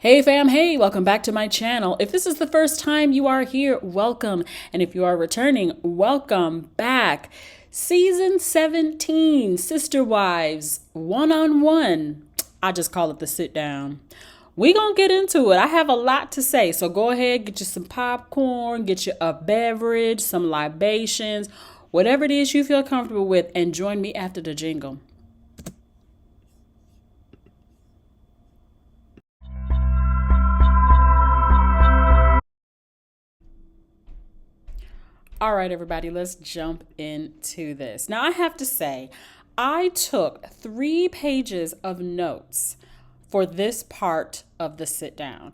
Hey fam, hey, welcome back to my channel. If this is the first time you are here, welcome. And if you are returning, welcome back. Season 17, Sister Wives, one-on-one. I just call it the sit down. We gonna get into it. I have a lot to say, so go ahead, get you some popcorn, get you a beverage, some libations, whatever it is you feel comfortable with, and join me after the jingle. All right, everybody, let's jump into this. Now, I have to say, I took 3 pages of notes for this part of the sit down.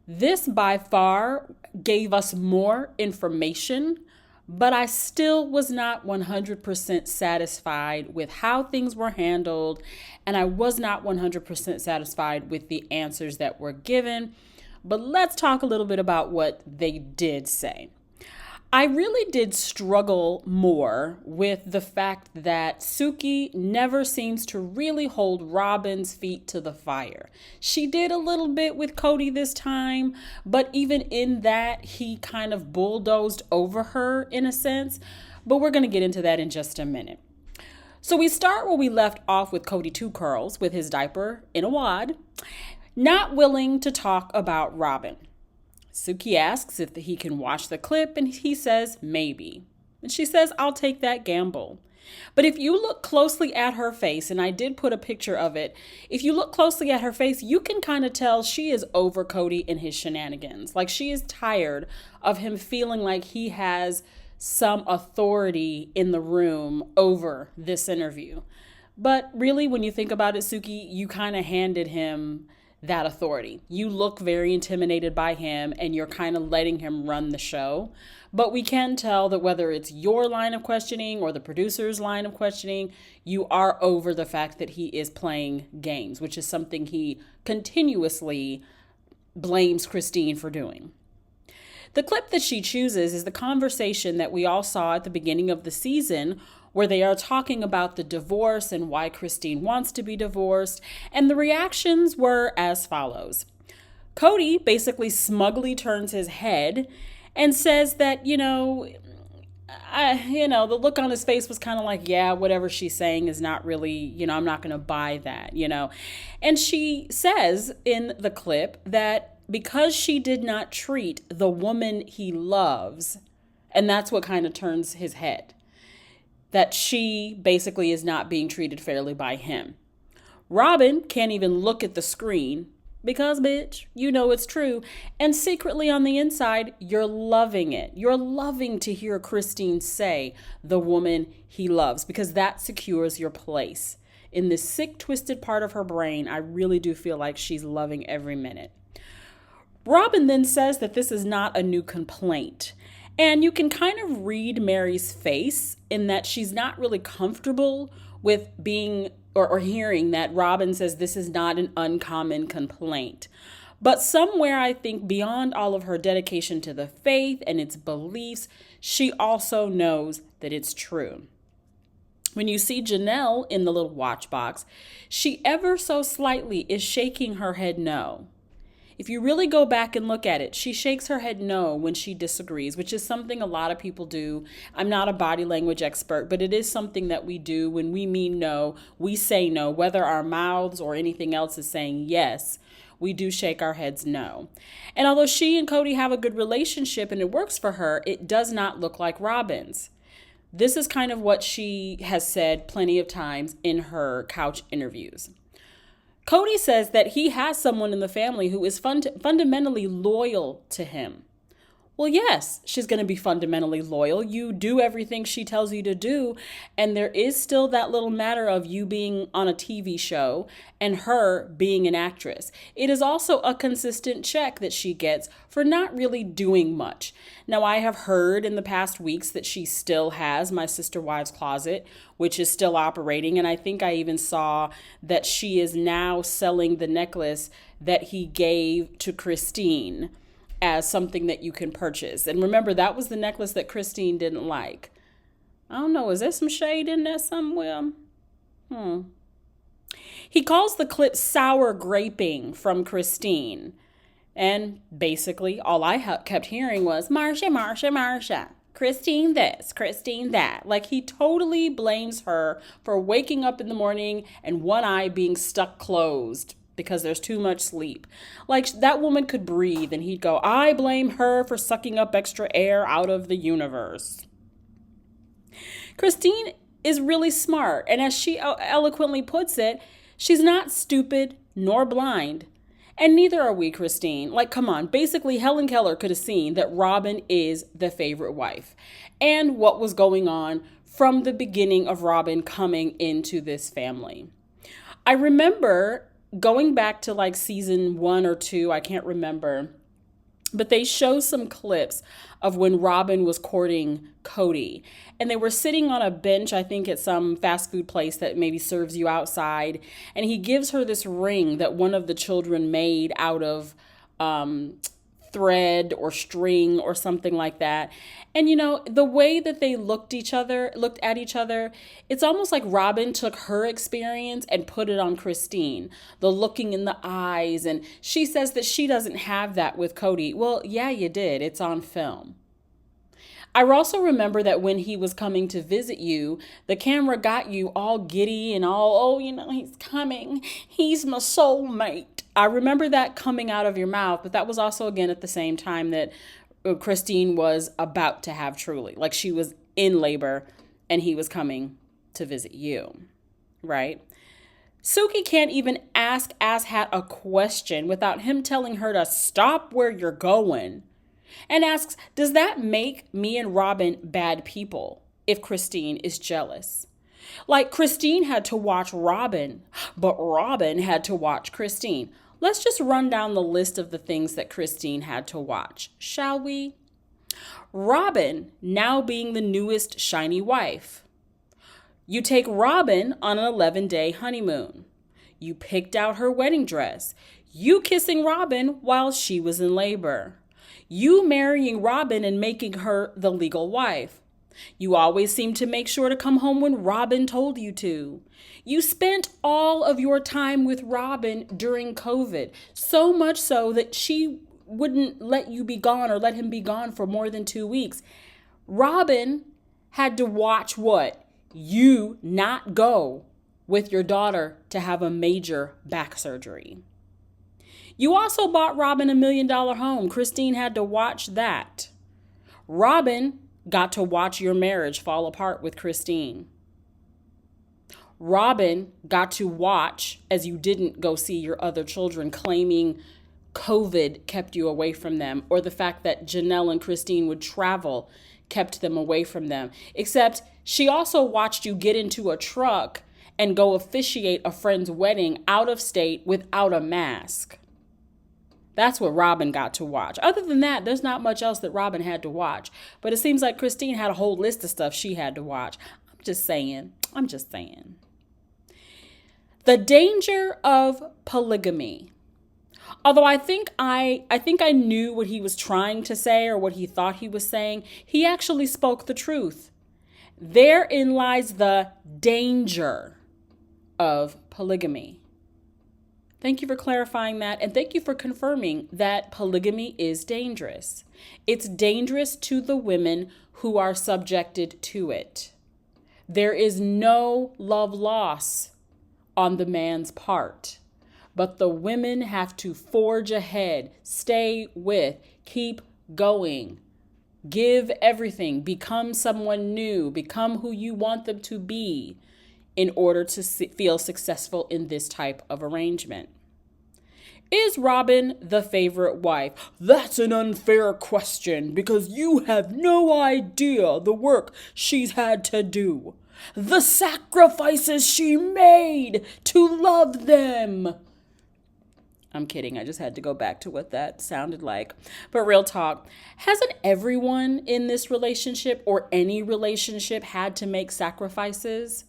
This by far gave us more information, but I still was not 100% satisfied with how things were handled, and I was not 100% satisfied with the answers that were given. But let's talk a little bit about what they did say. I really did struggle more with the fact that Suki never seems to really hold Robyn's feet to the fire. She did a little bit with Cody this time, but even in that, he kind of bulldozed over her in a sense. But we're going to get into that in just a minute. So we start where we left off with Cody Two Curls with his diaper in a wad, not willing to talk about Robyn. Suki asks if he can watch the clip, and he says maybe. And she says, I'll take that gamble. But if you look closely at her face, and I did put a picture of it, if you look closely at her face, you can kind of tell she is over Cody and his shenanigans. Like, she is tired of him feeling like he has some authority in the room over this interview. But really, when you think about it, Suki, you kind of handed him that authority. You look very intimidated by him, and you're kind of letting him run the show. But we can tell that whether it's your line of questioning or the producer's line of questioning, you are over the fact that he is playing games, which is something he continuously blames Christine for doing. The clip that she chooses is the conversation that we all saw at the beginning of the season, where they are talking about the divorce and why Christine wants to be divorced. And the reactions were as follows. Cody basically smugly turns his head and says that, the look on his face was kind of like, yeah, whatever she's saying is not really, I'm not going to buy that, And she says in the clip that because she did not treat the woman he loves, and that's what kind of turns his head, that she basically is not being treated fairly by him. Robyn can't even look at the screen because, bitch, you know it's true. And secretly on the inside, you're loving it. You're loving to hear Christine say the woman he loves, because that secures your place. In this sick, twisted part of her brain, I really do feel like she's loving every minute. Robyn then says that this is not a new complaint. And you can kind of read Mary's face in that she's not really comfortable with being or hearing that Robyn says this is not an uncommon complaint. But somewhere, I think, beyond all of her dedication to the faith and its beliefs, she also knows that it's true. When you see Janelle in the little watch box, she ever so slightly is shaking her head no. If you really go back and look at it, she shakes her head no when she disagrees, which is something a lot of people do. I'm not a body language expert, but it is something that we do. When we mean no, we say no, whether our mouths or anything else is saying yes. We do shake our heads no. And although she and Cody have a good relationship and it works for her, it does not look like Robyn's. This is kind of what she has said plenty of times in her couch interviews. Cody says that he has someone in the family who is fundamentally loyal to him. Well, yes, she's going to be fundamentally loyal. You do everything she tells you to do. And there is still that little matter of you being on a TV show and her being an actress. It is also a consistent check that she gets for not really doing much. Now, I have heard in the past weeks that she still has My Sister Wives Closet, which is still operating. And I think I even saw that she is now selling the necklace that he gave to Christine as something that you can purchase. And remember, that was the necklace that Christine didn't like. I don't know, is there some shade in there somewhere? He calls the clip sour graping from Christine. And basically, all I kept hearing was Marcia, Marcia, Marcia. Christine this, Christine that. Like, he totally blames her for waking up in the morning and one eye being stuck closed because there's too much sleep. Like, that woman could breathe and he'd go, I blame her for sucking up extra air out of the universe. Christine is really smart. And as she eloquently puts it, she's not stupid nor blind. And neither are we, Christine. Like, come on. Basically, Helen Keller could have seen that Robyn is the favorite wife and what was going on from the beginning of Robyn coming into this family. I remember going back to like season 1 or 2, I can't remember, but they show some clips of when Robyn was courting Cody. And they were sitting on a bench, I think at some fast food place that maybe serves you outside. And he gives her this ring that one of the children made out of thread or string or something like that. And you know, the way that they looked at each other, it's almost like Robyn took her experience and put it on Christine. The looking in the eyes, and she says that she doesn't have that with Cody. Well, yeah, you did. It's on film. I also remember that when he was coming to visit you, the camera got you all giddy and all, oh, you know, he's coming. He's my soulmate. I remember that coming out of your mouth, but that was also, again, at the same time that Christine was about to have Truly. Like, she was in labor and he was coming to visit you, right? Suki can't even ask Asshat a question without him telling her to stop where you're going. And asks, does that make me and Robyn bad people if Christine is jealous? Like, Christine had to watch Robyn, but Robyn had to watch Christine. Let's just run down the list of the things that Christine had to watch, shall we? Robyn now being the newest shiny wife. You take Robyn on an 11-day honeymoon. You picked out her wedding dress. You kissing Robyn while she was in labor. You marrying Robyn and making her the legal wife. You always seem to make sure to come home when Robyn told you to. You spent all of your time with Robyn during COVID, so much so that she wouldn't let you be gone or let him be gone for more than 2 weeks. Robyn had to watch what? You not go with your daughter to have a major back surgery. You also bought Robyn $1 million home. Christine had to watch that. Robyn got to watch your marriage fall apart with Christine. Robyn got to watch as you didn't go see your other children, claiming COVID kept you away from them, or the fact that Janelle and Christine would travel kept them away from them. Except she also watched you get into a truck and go officiate a friend's wedding out of state without a mask. That's what Robyn got to watch. Other than that, there's not much else that Robyn had to watch. But it seems like Christine had a whole list of stuff she had to watch. I'm just saying. The danger of polygamy. Although I think I knew what he was trying to say or what he thought he was saying, he actually spoke the truth. Therein lies the danger of polygamy. Thank you for clarifying that, and thank you for confirming that polygamy is dangerous. It's dangerous to the women who are subjected to it. There is no love loss on the man's part, but the women have to forge ahead, stay with, keep going, give everything, become someone new, become who you want them to be, in order to feel successful in this type of arrangement. Is Robyn the favorite wife? That's an unfair question because you have no idea the work she's had to do, the sacrifices she made to love them. I'm kidding. I just had to go back to what that sounded like. But real talk, hasn't everyone in this relationship or any relationship had to make sacrifices?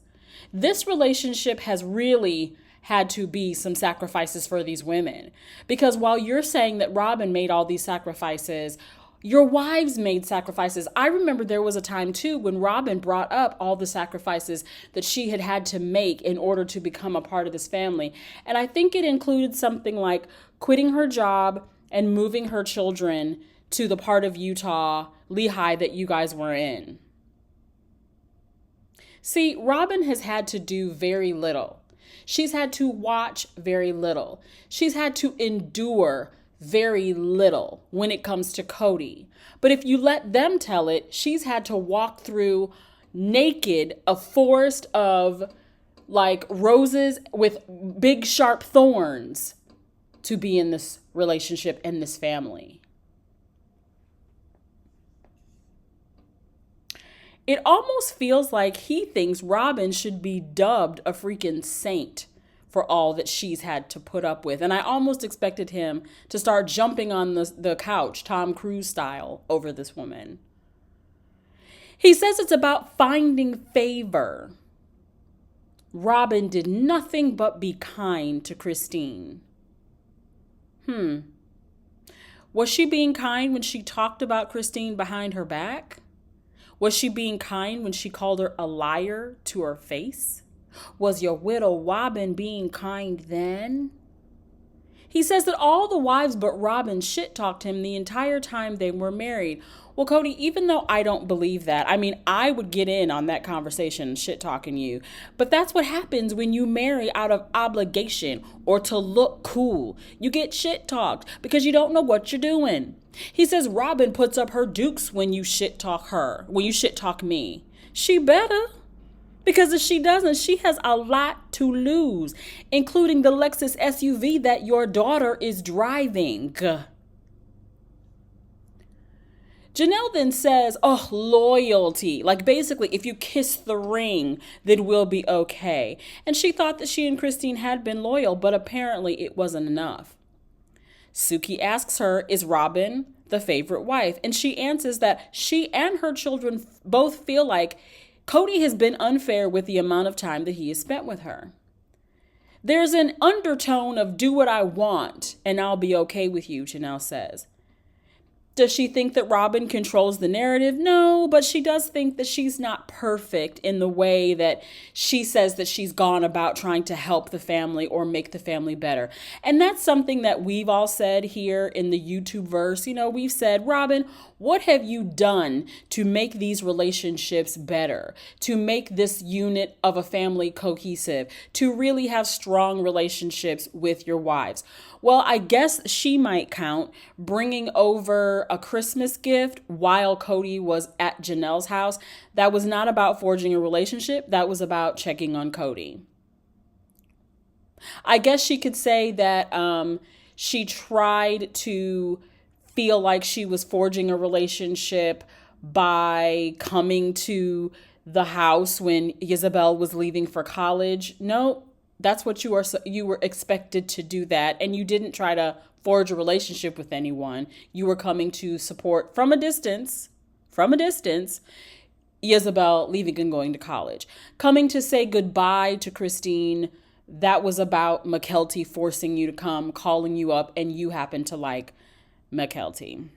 This relationship has really had to be some sacrifices for these women. Because while you're saying that Robyn made all these sacrifices, your wives made sacrifices. I remember there was a time too when Robyn brought up all the sacrifices that she had to make in order to become a part of this family. And I think it included something like quitting her job and moving her children to the part of Utah, Lehigh, that you guys were in. See, Robyn has had to do very little. She's had to watch very little. She's had to endure very little when it comes to Cody. But if you let them tell it, she's had to walk through naked a forest of like roses with big sharp thorns to be in this relationship and this family. It almost feels like he thinks Robyn should be dubbed a freaking saint for all that she's had to put up with. And I almost expected him to start jumping on the couch, Tom Cruise style, over this woman. He says it's about finding favor. Robyn did nothing but be kind to Christine. Was she being kind when she talked about Christine behind her back? Was she being kind when she called her a liar to her face? Was your widow Robyn being kind then? He says that all the wives but Robyn shit-talked him the entire time they were married. Well, Cody, even though I don't believe that, I mean, I would get in on that conversation, shit-talking you. But that's what happens when you marry out of obligation or to look cool. You get shit-talked because you don't know what you're doing. He says Robyn puts up her dukes when you shit-talk her, when you shit-talk me. She better. Because if she doesn't, she has a lot to lose, including the Lexus SUV that your daughter is driving. Janelle then says, oh, loyalty. Like basically, if you kiss the ring, then we'll be okay. And she thought that she and Christine had been loyal, but apparently it wasn't enough. Suki asks her, is Robyn the favorite wife? And she answers that she and her children both feel like Cody has been unfair with the amount of time that he has spent with her. There's an undertone of do what I want and I'll be okay with you, Janelle says. Does she think that Robyn controls the narrative? No, but she does think that she's not perfect in the way that she says that she's gone about trying to help the family or make the family better. And that's something that we've all said here in the YouTube verse. You know, we've said, Robyn, what have you done to make these relationships better, to make this unit of a family cohesive, to really have strong relationships with your wives? Well, I guess she might count bringing over a Christmas gift while Cody was at Janelle's house. That was not about forging a relationship. That was about checking on Cody. I guess she could say that she tried to feel like she was forging a relationship by coming to the house when Isabel was leaving for college. No, that's what you were expected to do that. And you didn't try to forge a relationship with anyone. You were coming to support from a distance, Isabel leaving and going to college. Coming to say goodbye to Christine, that was about McKelty forcing you to come, calling you up, and you happen to like McKelty.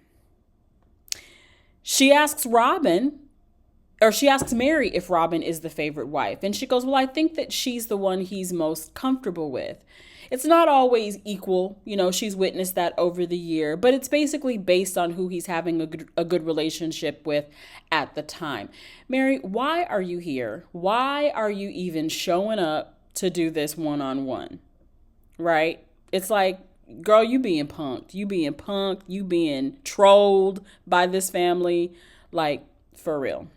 She asks Mary if Robyn is the favorite wife. And she goes, well, I think that she's the one he's most comfortable with. It's not always equal. You know, she's witnessed that over the year, but it's basically based on who he's having a good relationship with at the time. Mary, why are you here? Why are you even showing up to do this one-on-one? Right? It's like, girl, you being punked. You being trolled by this family. Like, for real.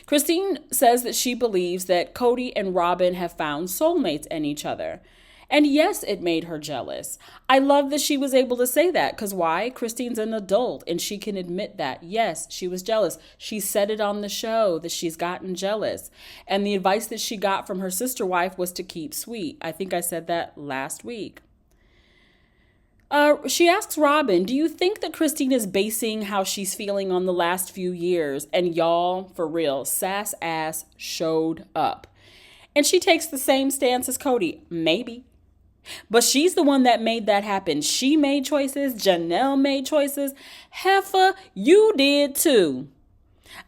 Christine says that she believes that Cody and Robyn have found soulmates in each other. And yes, it made her jealous. I love that she was able to say that. Because why? Christine's an adult and she can admit that. Yes, she was jealous. She said it on the show that she's gotten jealous. And the advice that she got from her sister wife was to keep sweet. I think I said that last week. She asks Robyn, do you think that Christine is basing how she's feeling on the last few years? And y'all, for real, sass ass showed up. And she takes the same stance as Cody. Maybe. But she's the one that made that happen. She made choices. Janelle made choices. Heifer, you did too.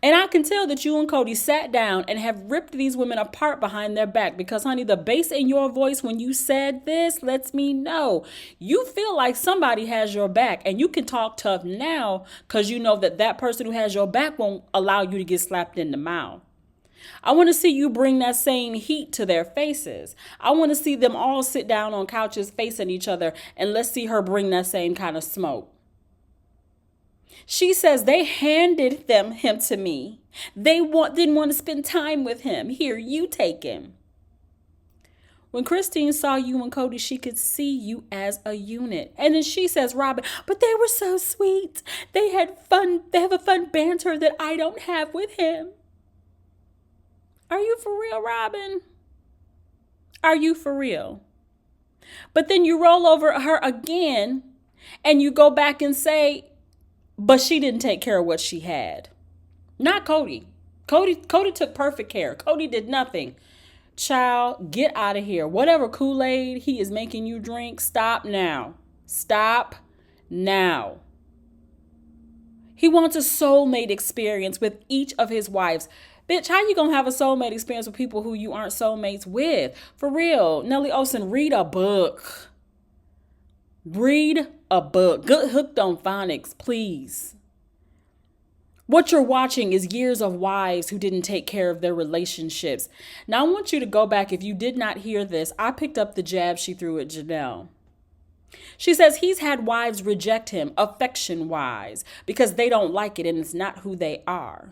And I can tell that you and Cody sat down and have ripped these women apart behind their back because, honey, the bass in your voice when you said this lets me know you feel like somebody has your back, and you can talk tough now because you know that that person who has your back won't allow you to get slapped in the mouth. I want to see you bring that same heat to their faces. I want to see them all sit down on couches facing each other, and let's see her bring that same kind of smoke. She says they handed him to me. They didn't want to spend time with him. Here, you take him. When Christine saw you and Cody, she could see you as a unit. And then she says, Robyn, but they were so sweet. They had fun. They have a fun banter that I don't have with him. Are you for real, Robyn? Are you for real? But then you roll over her again and you go back and say, but she didn't take care of what she had. Not Cody. Cody took perfect care. Cody did nothing. Child, get out of here. Whatever Kool-Aid he is making you drink, stop now. Stop now. He wants a soulmate experience with each of his wives. Bitch, how you gonna have a soulmate experience with people who you aren't soulmates with? For real. Nellie Olson, read a book. Read a book. Get hooked on phonics, please. What you're watching is years of wives who didn't take care of their relationships. Now, I want you to go back. If you did not hear this, I picked up the jab she threw at Janelle. She says he's had wives reject him, affection-wise, because they don't like it and it's not who they are.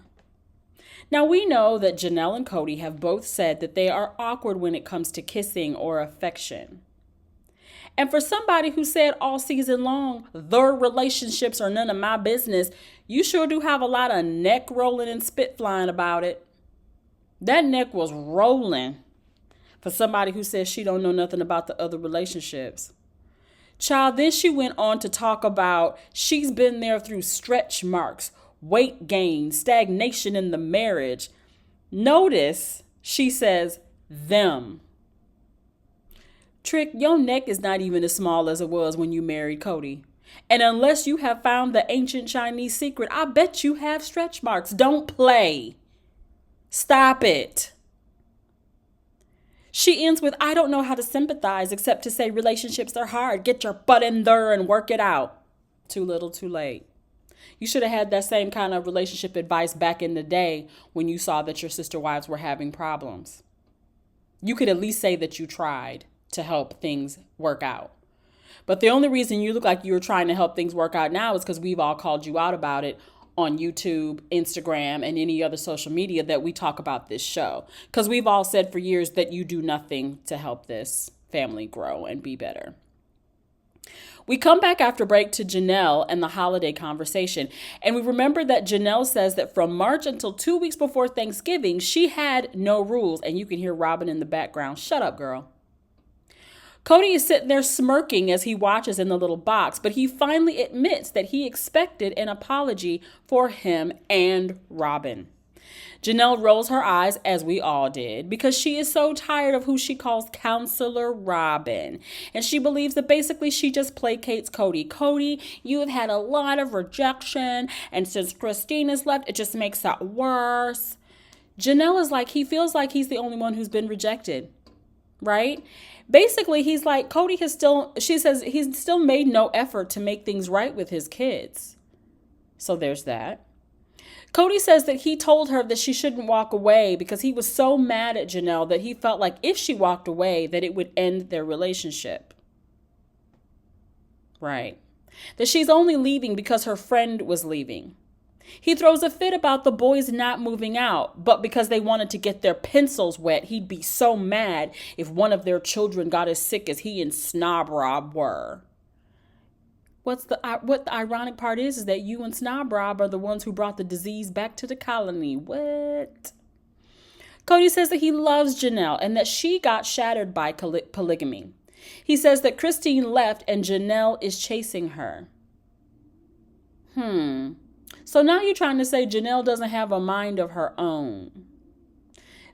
Now, we know that Janelle and Cody have both said that they are awkward when it comes to kissing or affection. And for somebody who said all season long, their relationships are none of my business, you sure do have a lot of neck rolling and spit flying about it. That neck was rolling for somebody who says she don't know nothing about the other relationships. Child, then she went on to talk about she's been there through stretch marks, weight gain, stagnation in the marriage. Notice she says them. Trick, your neck is not even as small as it was when you married Cody. And unless you have found the ancient Chinese secret, I bet you have stretch marks. Don't play. Stop it. She ends with, I don't know how to sympathize except to say relationships are hard. Get your butt in there and work it out. Too little, too late. You should have had that same kind of relationship advice back in the day when you saw that your sister wives were having problems. You could at least say that you tried to help things work out. But the only reason you look like you were trying to help things work out now is because we've all called you out about it on YouTube, Instagram, and any other social media that we talk about this show. Because we've all said for years that you do nothing to help this family grow and be better. We come back after break to Janelle and the holiday conversation. And we remember that Janelle says that from March until 2 weeks before Thanksgiving, she had no rules. And you can hear Robyn in the background. Shut up, girl. Cody is sitting there smirking as he watches in the little box, but he finally admits that he expected an apology for him and Robyn. Janelle rolls her eyes, as we all did, because she is so tired of who she calls Counselor Robyn. And she believes that basically she just placates Cody. Cody, you have had a lot of rejection, and since Christine has left, it just makes it worse. Janelle is like, he feels like he's the only one who's been rejected, right? Basically, he's like, Cody she says he's still made no effort to make things right with his kids. So there's that. Cody says that he told her that she shouldn't walk away because he was so mad at Janelle that he felt like if she walked away, that it would end their relationship. Right. That she's only leaving because her friend was leaving. He throws a fit about the boys not moving out, but because they wanted to get their pencils wet, he'd be so mad if one of their children got as sick as he and Snob Rob were. What the ironic part is that you and Snob Rob are the ones who brought the disease back to the colony. What? Cody says that he loves Janelle and that she got shattered by polygamy. He says that Christine left and Janelle is chasing her. So now you're trying to say Janelle doesn't have a mind of her own.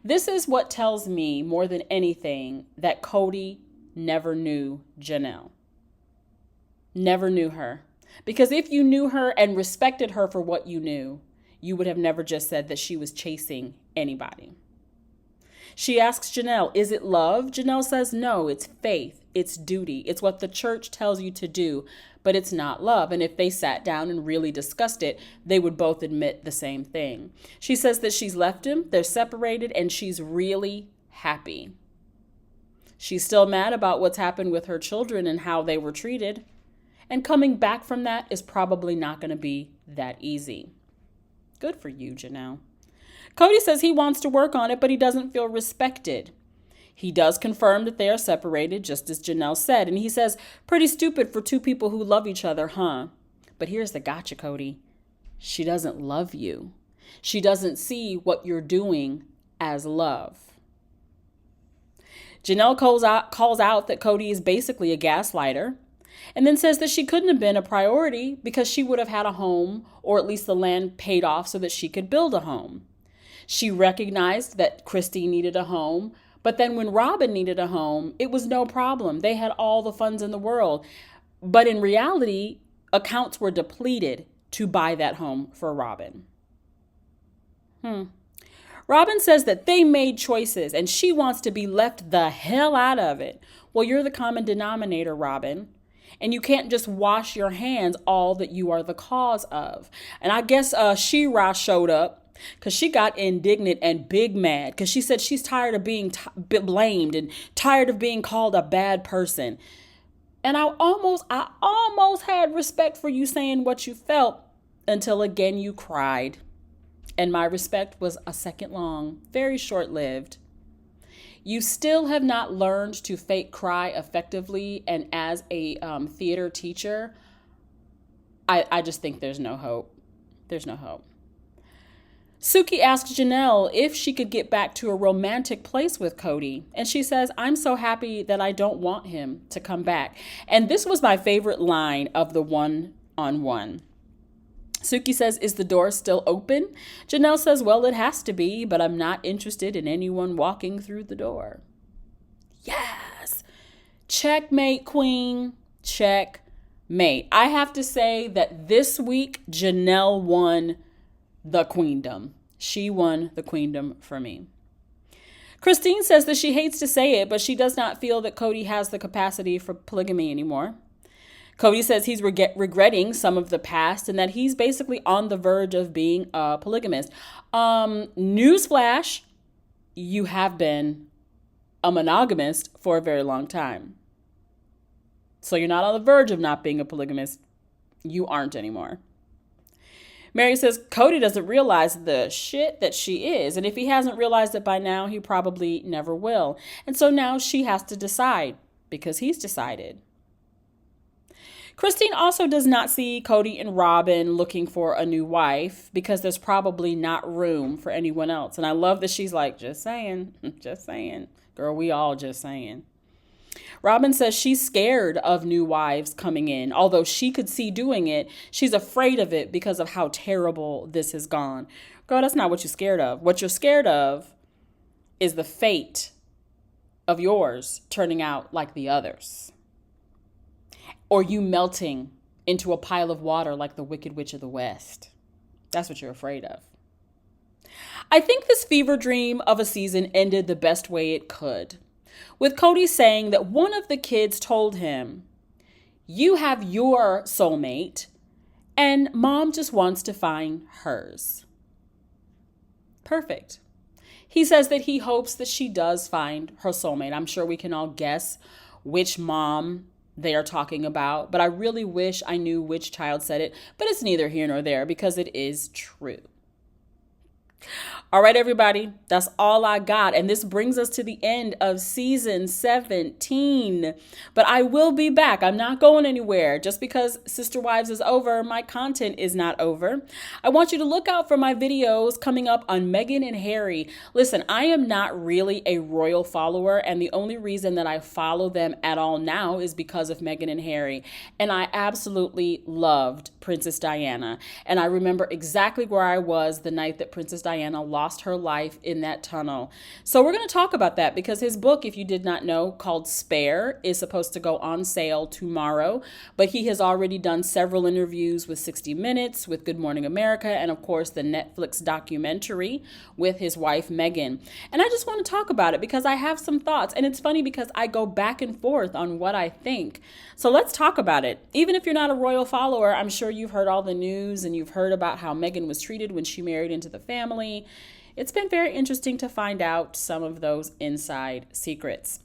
This is what tells me more than anything that Cody never knew Janelle. Never knew her. Because if you knew her and respected her for what you knew, you would have never just said that she was chasing anybody. She asks Janelle, is it love? Janelle says, no, it's faith. It's duty. It's what the church tells you to do, but it's not love. And if they sat down and really discussed it, they would both admit the same thing. She says that she's left him, they're separated, and she's really happy. She's still mad about what's happened with her children and how they were treated. And coming back from that is probably not going to be that easy. Good for you, Janelle. Cody says he wants to work on it, but he doesn't feel respected. He does confirm that they are separated, just as Janelle said. And he says, pretty stupid for two people who love each other, huh? But here's the gotcha, Cody. She doesn't love you. She doesn't see what you're doing as love. Janelle calls out that Cody is basically a gaslighter, and then says that she couldn't have been a priority because she would have had a home, or at least the land paid off so that she could build a home. She recognized that Christine needed a home, but then when Robyn needed a home, it was no problem. They had all the funds in the world. But in reality, accounts were depleted to buy that home for Robyn. Robyn says that they made choices and she wants to be left the hell out of it. Well, you're the common denominator, Robyn. And you can't just wash your hands all that you are the cause of. And I guess She-Ra showed up because she got indignant and big mad because she said she's tired of being blamed and tired of being called a bad person. And I almost had respect for you saying what you felt until again you cried. And my respect was a second long, very short-lived. You still have not learned to fake cry effectively. And as a theater teacher, I just think there's no hope. There's no hope. Suki asks Janelle if she could get back to a romantic place with Cody. And she says, I'm so happy that I don't want him to come back. And this was my favorite line of the one-on-one. Suki says, is the door still open? Janelle says, well, it has to be, but I'm not interested in anyone walking through the door. Yes. Checkmate, queen. Checkmate. I have to say that this week, Janelle won the queendom. She won the queendom for me. Christine says that she hates to say it, but she does not feel that Cody has the capacity for polygamy anymore. Cody says he's regretting some of the past and that he's basically on the verge of being a polygamist. Newsflash, you have been a monogamist for a very long time. So you're not on the verge of not being a polygamist. You aren't anymore. Mary says Cody doesn't realize the shit that she is. And if he hasn't realized it by now, he probably never will. And so now she has to decide because he's decided. Christine also does not see Cody and Robyn looking for a new wife because there's probably not room for anyone else. And I love that she's like, just saying. Girl, we all just saying. Robyn says she's scared of new wives coming in. Although she could see doing it, she's afraid of it because of how terrible this has gone. Girl, that's not what you're scared of. What you're scared of is the fate of yours turning out like the others. Or you melting into a pile of water like the Wicked Witch of the West. That's what you're afraid of. I think this fever dream of a season ended the best way it could, with Cody saying that one of the kids told him, you have your soulmate, and mom just wants to find hers. Perfect. He says that he hopes that she does find her soulmate. I'm sure we can all guess which mom they are talking about, but I really wish I knew which child said it, but it's neither here nor there because it is true. All right, everybody, that's all I got. And this brings us to the end of season 17. But I will be back. I'm not going anywhere. Just because Sister Wives is over, my content is not over. I want you to look out for my videos coming up on Meghan and Harry. Listen, I am not really a royal follower, and the only reason that I follow them at all now is because of Meghan and Harry. And I absolutely loved Princess Diana. And I remember exactly where I was the night that Princess Diana lost lost her life in that tunnel. So we're going to talk about that because his book, if you did not know, called Spare, is supposed to go on sale tomorrow. But he has already done several interviews with 60 Minutes, with Good Morning America, and of course the Netflix documentary with his wife, Megan. And I just want to talk about it because I have some thoughts. And it's funny because I go back and forth on what I think. So let's talk about it. Even if you're not a royal follower, I'm sure you've heard all the news and you've heard about how Megan was treated when she married into the family. It's been very interesting to find out some of those inside secrets.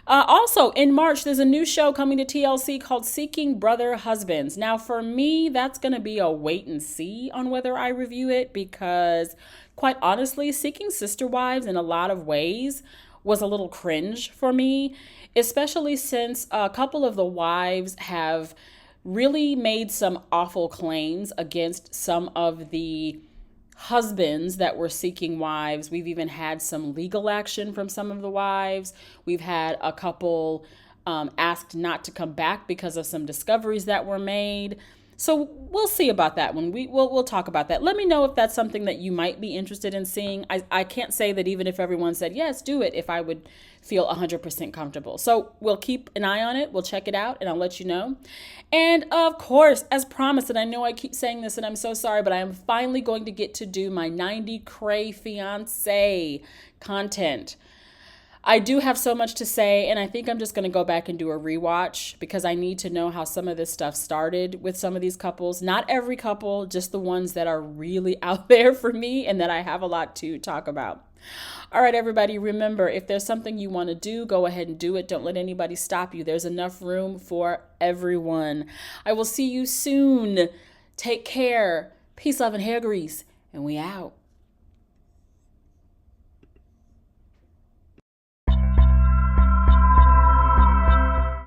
Also, in March, there's a new show coming to TLC called Seeking Brother Husbands. Now, for me, that's going to be a wait and see on whether I review it because, quite honestly, Seeking Sister Wives in a lot of ways was a little cringe for me, especially since a couple of the wives have really made some awful claims against some of the husbands that were seeking wives. We've even had some legal action from some of the wives. We've had a couple asked not to come back because of some discoveries that were made. So we'll see about that one. We'll talk about that. Let me know if that's something that you might be interested in seeing. I can't say that even if everyone said, yes, do it, if I would feel 100% comfortable. So we'll keep an eye on it. We'll check it out and I'll let you know. And of course, as promised, and I know I keep saying this and I'm so sorry, but I am finally going to get to do my 90 Cray Fiancé content. I do have so much to say, and I think I'm just going to go back and do a rewatch because I need to know how some of this stuff started with some of these couples. Not every couple, just the ones that are really out there for me and that I have a lot to talk about. All right, everybody, remember, if there's something you want to do, go ahead and do it. Don't let anybody stop you. There's enough room for everyone. I will see you soon. Take care. Peace, love, and hair grease, and we out.